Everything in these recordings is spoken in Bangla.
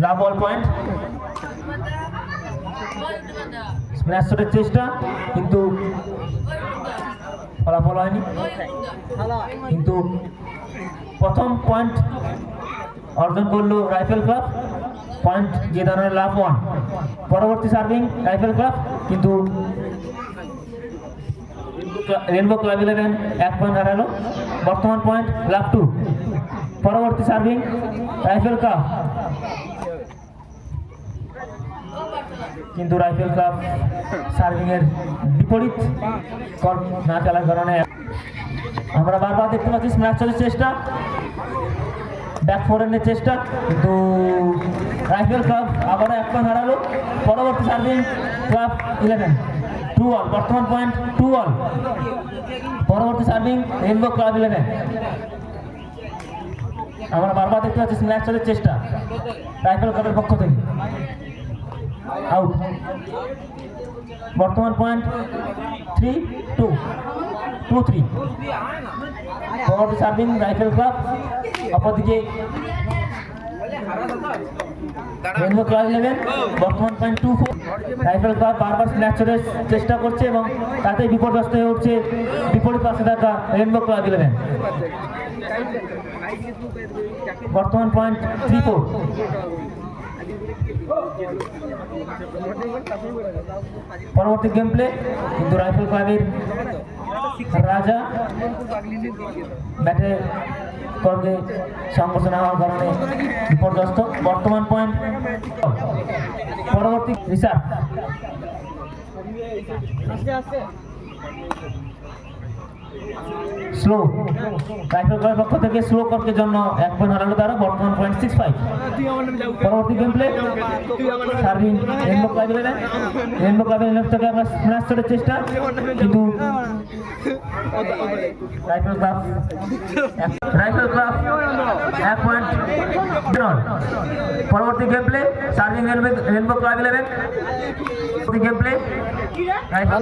লাভ বল পয়েন্ট। স্ম্যাশ শটের চেষ্টা কিন্তু ফলাফল হয়নি, কিন্তু প্রথম পয়েন্ট অর্জন করলো রাইফেল ক্লাব, পয়েন্ট যে ধরনের লাভ 1। পরবর্তী সার্ভিং রাইফেল ক্লাব, কিন্তু রেনবো ক্লাব 11 1 পয়েন্ট হারালো। বর্তমান পয়েন্ট লাভ 2। পরবর্তী সার্ভিং রাইফেল ক্লাব, কিন্তু রাইফেল ক্লাব সার্ভিং এর বিপরীত কর্ট না খেলার কারণে আমরা বারবার দেখতে পাচ্ছি স্ম্যাশ শটের চেষ্টা, ব্যাক ফোরেনের চেষ্টা, কিন্তু রাইফেল ক্লাব আবারও 1 পয়েন্ট হারালো। পরবর্তী সার্ভিং ক্লাব 11 2 অল। বর্তমান পয়েন্ট 2 অল। পরবর্তী সার্ভিং রেনবো ক্লাব 11। আমরা বারবার দেখতে পাচ্ছি স্ম্যাশ শটের চেষ্টা রাইফেল ক্লাবের পক্ষ থেকে, আউট। বর্তমান পয়েন্ট 3-2-3। পরবর্তী সার্ভিং রাইফেল ক্লাব, অপরদিকে রেনবো ক্লাব 11। বর্তমান পয়েন্ট 2-4। রাইফেল ক্লাব বারবার স্ম্যাশ শটের চেষ্টা করছে এবং তাতে বিপর্যস্ত হয়ে উঠছে বিপরীত পাশে থাকা রেনবো ক্লাব 11। বর্তমান পয়েন্ট 3-4। পরবর্তী গেম প্লে, কিন্তু রাইফেল ক্লাবের রাজা ব্যাটে করবে সংঘর্ষ না হওয়ার কারণে বিপর্যস্ত। বর্তমান পয়েন্ট। পরবর্তী রিসার্ভ স্লো, রাইফেল ক্লাবের পক্ষ থেকে স্লো কর্কের জন্য 1 পয়েন্ট হারালো তারা। বর্তমান পয়েন্ট 6-5। পরবর্তী game play, serving rainbow club 11। Rainbow ক্লাবের লেফট থেকে আমরা স্ম্যাশ শটের চেষ্টা, কিন্তু রাইফেল ক্লাব 1 পয়েন্ট। পরবর্তী game play, serving rainbow club 11। Game play, rifle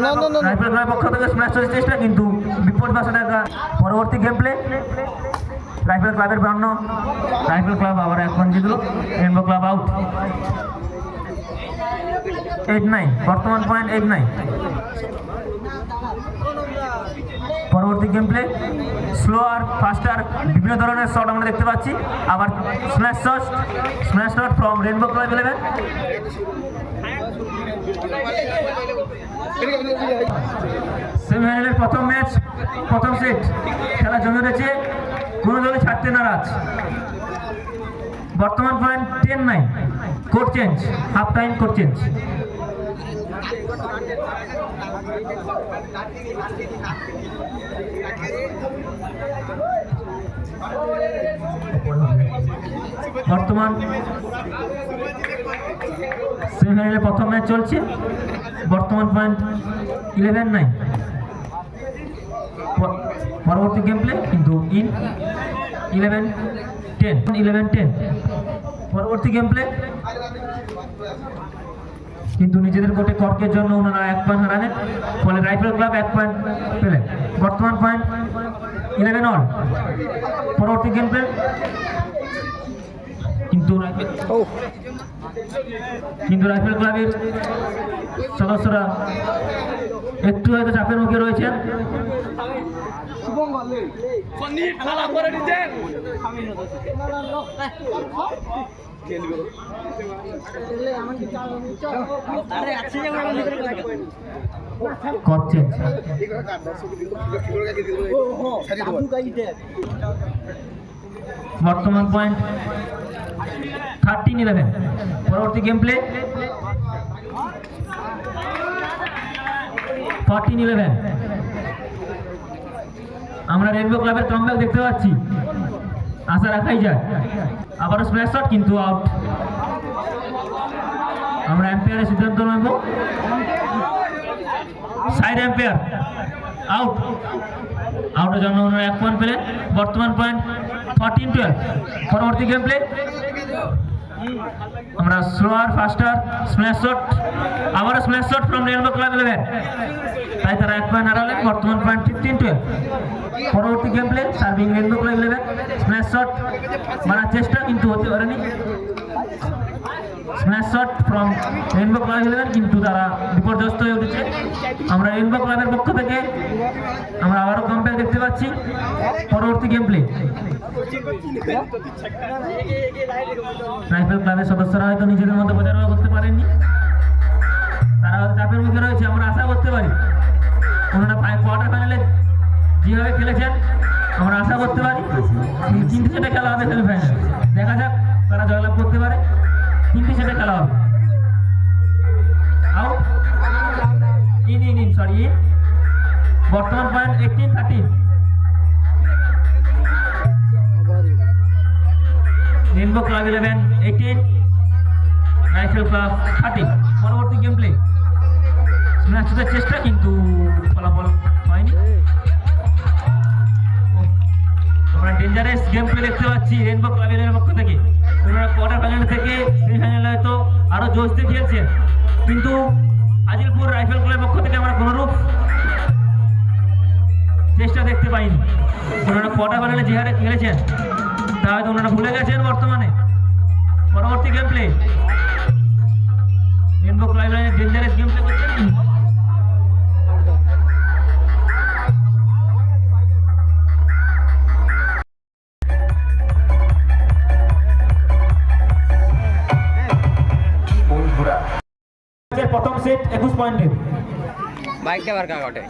ক্লাবের পক্ষ থেকে স্ম্যাশ শটের চেষ্টা, কিন্তু বিপরীত পাশে থাকা। পরবর্তী গেম প্লে, রাইফেল ক্লাবের 52। রাইফেল ক্লাব আবার 1 পয়েন্ট জিতল। Rainbow club out. 8-9। বর্তমান পয়েন্ট 8-9। পরবর্তী গেম প্লে, স্লো আর ফাস্টার বিভিন্ন ধরনের শট আমরা দেখতে পাচ্ছি। আবার smash shot from rainbow club 11। সেমিফাইনালের প্রথম ম্যাচ, প্রথম সেট খেলা জমে রয়েছে, কোনো দলই ছাড়তে নারাজ। বর্তমান point 10-9। Court change, half time court change. বর্তমান সেমিফাইনালের প্রথম ম্যাচ চলছে। বর্তমান পয়েন্ট 11-9। পরবর্তী গেম প্লে, কিন্তু ইন 11-10। পরবর্তী গেম প্লে, কিন্তু নিজেদের কোর্টে কর্কের জন্য ওনারা 1 পয়েন্ট হারালেন, ফলে রাইফেল ক্লাব 1 পয়েন্ট পেলেন। বর্তমান পয়েন্ট 11 অল। পরবর্তী গেম প্লে, কিন্তু রাইফেল ক্লাবের সদস্যরা একটু হয়তো চাপের মুখে রয়েছেন। বর্তমান পয়েন্ট 13-11। পরবর্তী গেম প্লে, 14-11। আমরা রেনবো ক্লাবের কামব্যাক দেখতে পাচ্ছি, আশা রাখাই যায়। আবারও স্ম্যাশ শট, কিন্তু আউট। আমরা এম্পায়ারের সিদ্ধান্ত নেব। Side empire out. আউটের জন্য ওনারা 1 পয়েন্ট পেলেন। বর্তমান পয়েন্ট 14-12। পরবর্তী গেম প্লে, আমরা স্লোয়ার ফাস্টার স্ম্যাশ শট, আবারও smash shot from rainbow club 11। তাই তারা 1 পয়েন্ট হারালেন। বর্তমান পয়েন্ট 15-12। পরবর্তী game play, serving rainbow club 11। Smash shot মারার চেষ্টা, কিন্তু হতে পারেনি। Smash shot from rainbow club 11 কিন্তু তারা বিপর্যস্ত হয়ে উঠেছে। আমরা রেইনবো ক্লাবের পক্ষ থেকে আমরা আবারও কমব্যাক দেখতে পাচ্ছি। পরবর্তী গেম প্লে রাইফেল ক্লাবের সদস্যরা হয়তো নিজেদের মধ্যে বোঝাপড়া করতে পারেননি, তারা হয়তো চাপের মুখে রয়েছে। আমরা আশা করতে পারি ওনারা কোয়ার্টার ফাইনালে যেভাবে খেলেছেন আমরা আশা করতে পারি 3টে সেটে খেলা হবে সেমিফাইনালে। দেখা যাক তারা জয়লাভ করতে পারে। 3টে সেটে খেলা হবে। আউট ইন সরি বর্তমান point 18-13। Rainbow club 11 18, rifle club 13। পরবর্তী গেম প্লে স্ম্যাশ শটের চেষ্টা কিন্তু ফলাফল হয়নি। আমরা ডেঞ্জারাস গেম প্লে দেখতে পাচ্ছি রেইনবো ক্লাব 11 এর পক্ষ থেকে। ওনারা কোয়ার্টার ফাইনাল থেকে সেমিফাইনালে হয়তো আরো জোশ দিয়ে খেলছেন, কিন্তু আজিলপুর রাইফেল ক্লাবের পক্ষ থেকে আমরা কোনোরূপ চেষ্টা দেখতে পাইনি। ওনারা কোয়ার্টার ফাইনালে যে হারে খেলেছেন তা হয়তো ওনারা ভুলে গেছেন বর্তমানে। পরবর্তী game play rainbow club dangerous game play করছেন। প্রথম সেট 21 পয়েন্টে বাইকটা বার কাগটে